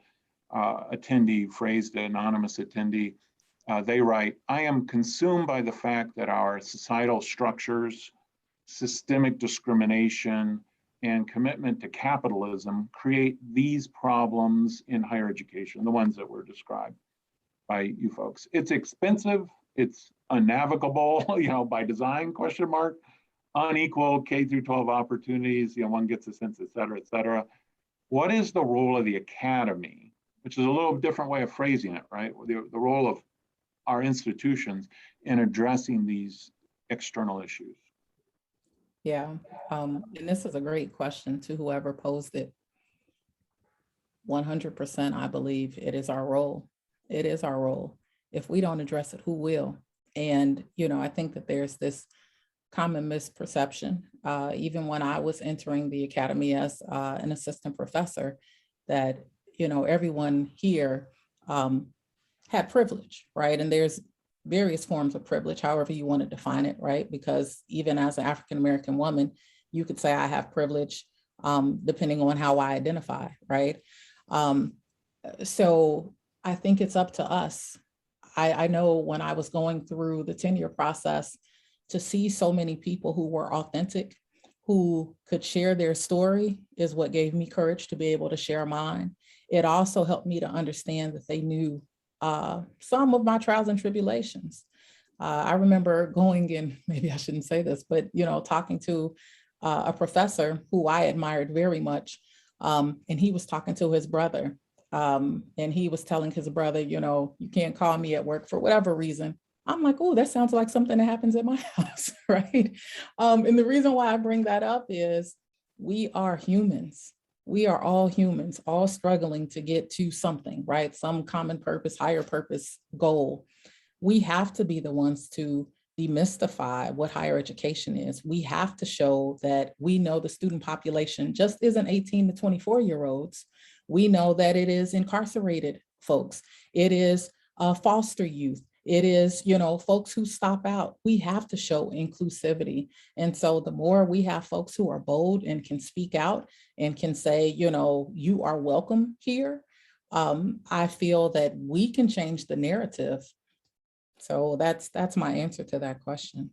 attendee phrased it, anonymous attendee. They write, I am consumed by the fact that our societal structures, systemic discrimination, and commitment to capitalism create these problems in higher education, the ones that were described by you folks. It's expensive, it's unnavigable, you know, by design, question mark, unequal K through 12 opportunities, you know, one gets a sense, et cetera, et cetera. What is the role of the academy? Which is a little different way of phrasing it, right? The role of our institutions in addressing these external issues. Yeah, and this is a great question to whoever posed it. 100%, I believe it is our role. It is our role. If we don't address it, who will? And, you know, I think that there's this common misperception, even when I was entering the academy as an assistant professor, that, you know, everyone here had privilege, right? And there's various forms of privilege, however you want to define it, right? Because even as an African-American woman, you could say I have privilege depending on how I identify, right? So I think it's up to us. I know when I was going through the tenure process, to see so many people who were authentic, who could share their story is what gave me courage to be able to share mine. It also helped me to understand that they knew some of my trials and tribulations. I remember going in, maybe I shouldn't say this, but, you know, talking to a professor who I admired very much. And he was talking to his brother. And he was telling his brother, you know, you can't call me at work for whatever reason. I'm like, oh, that sounds like something that happens at my house, right? And the reason why I bring that up is we are humans. We are all humans, all struggling to get to something, right? Some common purpose, higher purpose goal. We have to be the ones to demystify what higher education is. We have to show that we know the student population just isn't 18 to 24-year-olds. We know that it is incarcerated folks. It is foster youth. It is, you know, folks who stop out. We have to show inclusivity. And so the more we have folks who are bold and can speak out and can say, you know, you are welcome here, I feel that we can change the narrative So that's my answer to that question.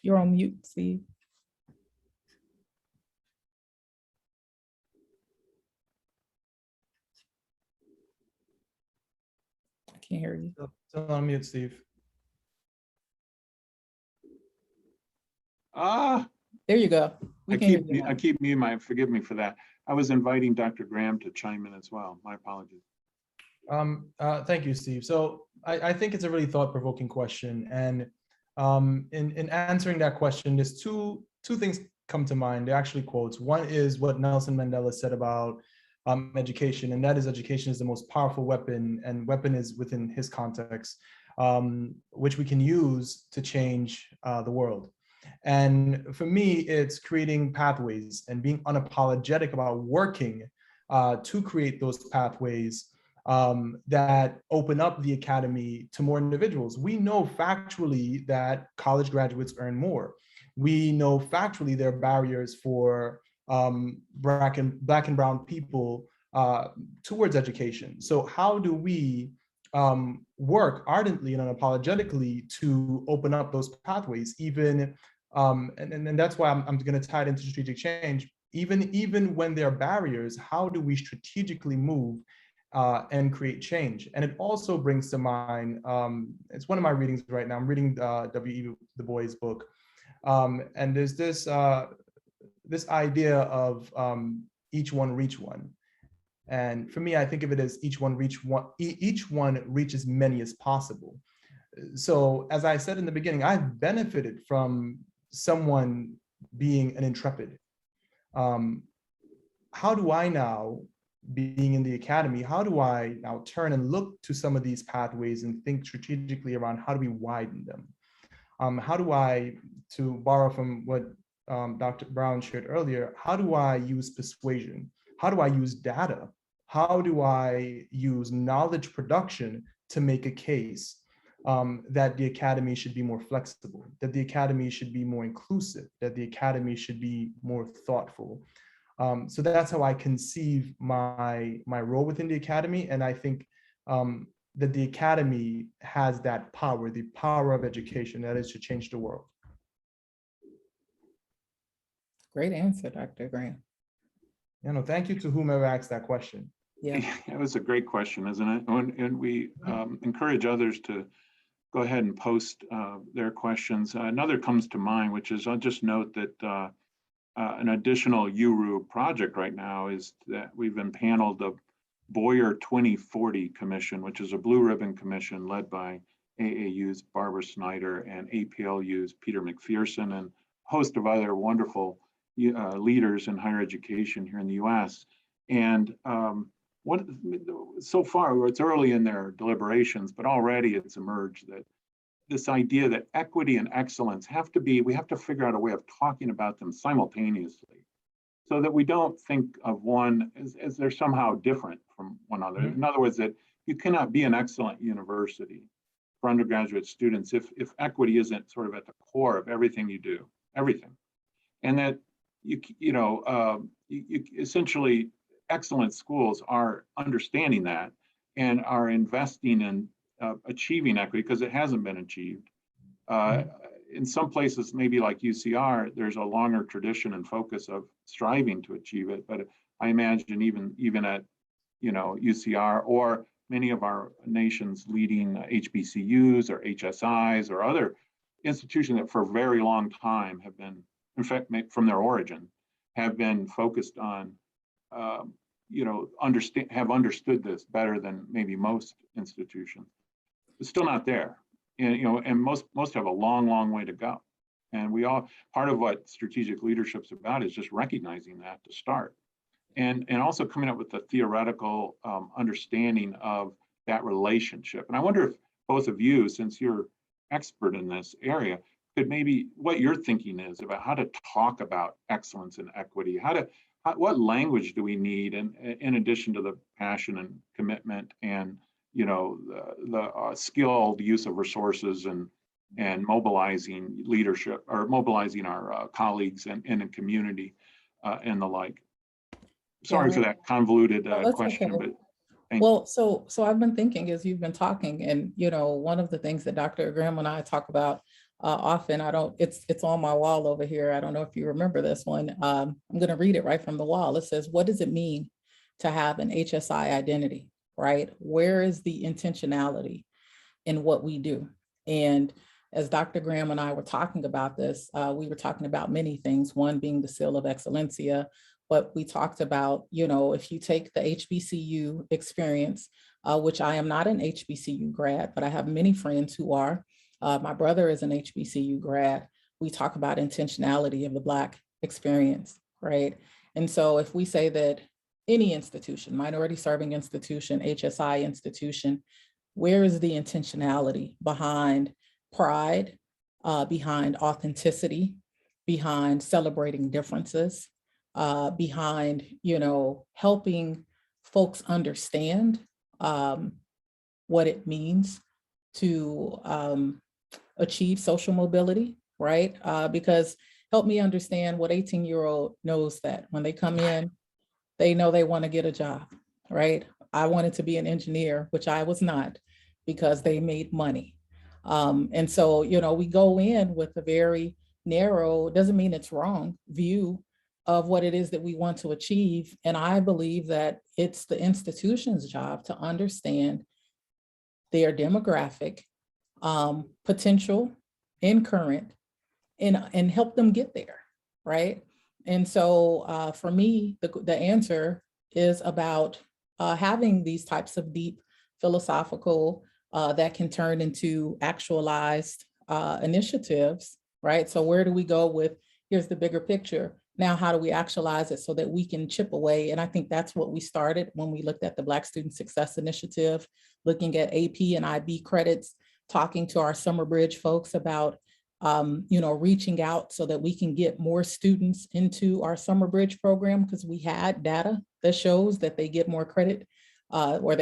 You're on mute, Steve. I can't hear you. Still on mute, Steve. There you go. I keep muting forgive me for that. I was inviting Dr. Graham to chime in as well. My apologies. Thank you, Steve. So I think it's a really thought-provoking question. And in answering that question, there's two things come to mind. They're actually quotes. One is what Nelson Mandela said about education, and that is education is the most powerful weapon, and weapon is within his context, which we can use to change the world. And for me, it's creating pathways and being unapologetic about working to create those pathways that open up the academy to more individuals. We know factually that college graduates earn more. We know factually there are barriers for Black and brown people towards education. So how do we work ardently and unapologetically to open up those pathways, even, and that's why I'm going to tie it into strategic change, even when there are barriers, how do we strategically move and create change? And it also brings to mind, it's one of my readings right now, I'm reading W.E. Du Bois' book, and there's this idea of each one reach one. And for me, I think of it as each one reach as many as possible. So as I said in the beginning, I've benefited from someone being an intrepid. How do I now, being in the academy, how do I now turn and look to some of these pathways and think strategically around how do we widen them? How do I, to borrow from what Dr. Brown shared earlier, how do I use persuasion? How do I use data? How do I use knowledge production to make a case that the academy should be more flexible, that the academy should be more inclusive, that the academy should be more thoughtful? So that's how I conceive my role within the academy. And I think that the academy has that power, the power of education, that is to change the world. Great answer, Dr. Graham. Thank you to whomever asked that question. Yeah, it was a great question, isn't it? And we encourage others to go ahead and post their questions. Another comes to mind, which is, I'll just note that an additional UERU project right now is that we've impaneled the Boyer 2040 Commission, which is a blue ribbon commission led by AAU's Barbara Snyder and APLU's Peter McPherson, and a host of other wonderful leaders in higher education here in the US. And so far, it's early in their deliberations, but already it's emerged that this idea that equity and excellence we have to figure out a way of talking about them simultaneously, so that we don't think of one as they're somehow different from one another. In other words, that you cannot be an excellent university for undergraduate students if equity isn't sort of at the core of everything you do, everything. And that you essentially, excellent schools are understanding that and are investing in achieving equity, because it hasn't been achieved. In some places, maybe like UCR, there's a longer tradition and focus of striving to achieve it. But I imagine even at UCR or many of our nation's leading HBCUs or HSIs or other institutions that for a very long time have been, in fact, from their origin, have been focused on have understood this better than maybe most institutions. It's still not there, and most have a long way to go. And part of what strategic leadership's about is just recognizing that to start, and also coming up with a theoretical understanding of that relationship. And I wonder if both of you, since you're expert in this area, could maybe what your thinking is about how to talk about excellence and equity, what language do we need, and in addition to the passion and commitment and the skilled use of resources and mobilizing leadership, or mobilizing our colleagues and in a community and the like. Sorry for that convoluted question, okay. Thank Well, so I've been thinking as you've been talking, and one of the things that Dr. Graham and I talk about often, it's on my wall over here. I don't know if you remember this one. I'm going to read it right from the wall. It says, what does it mean to have an HSI identity, right? Where is the intentionality in what we do? And as Dr. Graham and I were talking about this, we were talking about many things, one being the seal of excellencia, but we talked about, if you take the HBCU experience, which I am not an HBCU grad, but I have many friends who are. My brother is an HBCU grad. We talk about intentionality of the Black experience, right? And so if we say that any institution, minority serving institution, HSI institution, where is the intentionality behind pride, behind authenticity, behind celebrating differences, behind, helping folks understand what it means to achieve social mobility, right? Because help me understand what 18-year-old knows that when they come in, they know they want to get a job, right? I wanted to be an engineer, which I was not, because they made money. And so, we go in with a very narrow, doesn't mean it's wrong, view of what it is that we want to achieve. And I believe that it's the institution's job to understand their demographic, potential, and current, and help them get there, right? And so for me, the answer is about having these types of deep philosophical that can turn into actualized initiatives, right? So where do we go with, here's the bigger picture. Now, how do we actualize it so that we can chip away? And I think that's what we started when we looked at the Black Student Success Initiative, looking at AP and IB credits, talking to our Summer Bridge folks about reaching out so that we can get more students into our Summer Bridge program, because we had data that shows that they get more credit, or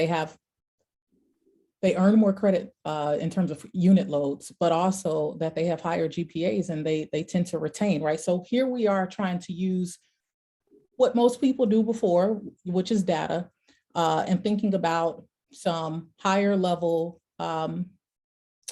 they earn more credit in terms of unit loads, but also that they have higher GPAs and they tend to retain, right? So here we are trying to use what most people do before, which is data, and thinking about some higher level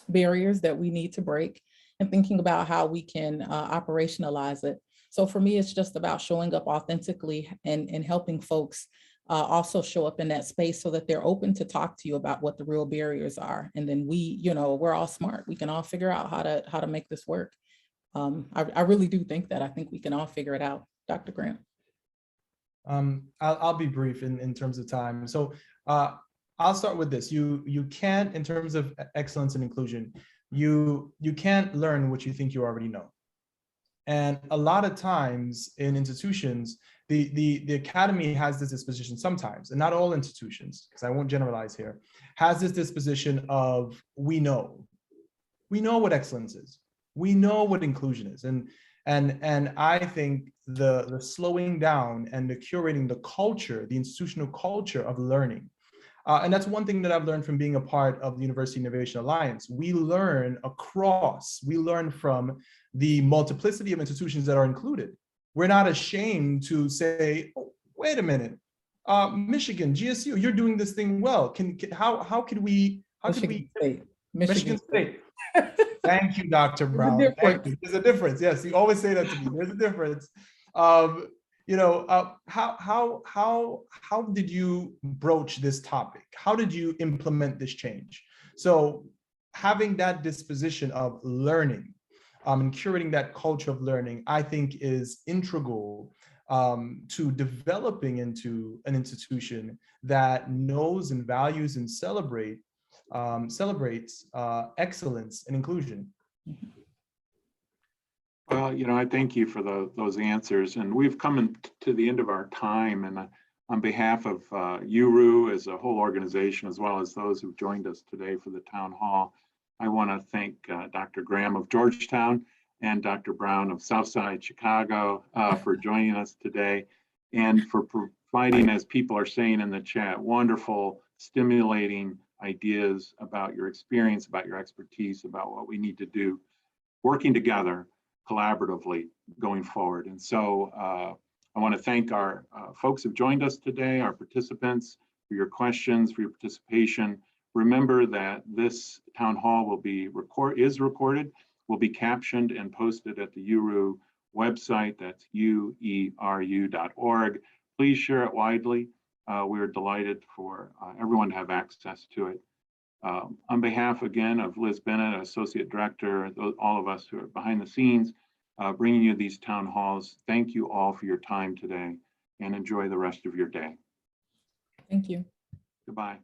barriers that we need to break, and thinking about how we can operationalize it. So for me, it's just about showing up authentically and helping folks also show up in that space so that they're open to talk to you about what the real barriers are. And then we're all smart. We can all figure out how to make this work. I really do think that. I think we can all figure it out, Dr. Grant. I'll be brief in terms of time. So I'll start with this. You can't, in terms of excellence and inclusion, you can't learn what you think you already know. And a lot of times in institutions, the academy has this disposition sometimes, and not all institutions, because I won't generalize here, has this disposition of we know what excellence is, we know what inclusion is, and I think the slowing down and the curating the culture, the institutional culture of learning. And that's one thing that I've learned from being a part of the University Innovation Alliance. We learn from the multiplicity of institutions that are included. We're not ashamed to say, oh, wait a minute, Michigan, GSU, you're doing this thing well. How could we? Michigan State. Thank you, Dr. Brown. Thank you. There's a difference. Yes, you always say that to me. There's a difference. How did you broach this topic? How did you implement this change? So having that disposition of learning and curating that culture of learning, I think is integral to developing into an institution that knows and values and celebrates excellence and inclusion. Well, I thank you for those answers, and we've come to the end of our time. And on behalf of UERU as a whole organization, as well as those who've joined us today for the town hall, I want to thank Dr. Graham of Georgetown and Dr. Brown of Southside Chicago for joining us today, and for providing, as people are saying in the chat, wonderful, stimulating ideas about your experience, about your expertise, about what we need to do, working together collaboratively going forward. And so I want to thank our folks who've joined us today, our participants, for your questions, for your participation. Remember that this town hall will be recorded, will be captioned and posted at the UERU website. That's ueru.org. Please share it widely. We're delighted for everyone to have access to it. On behalf again of Liz Bennett, Associate Director, all of us who are behind the scenes, bringing you these town halls, thank you all for your time today and enjoy the rest of your day. Thank you. Goodbye.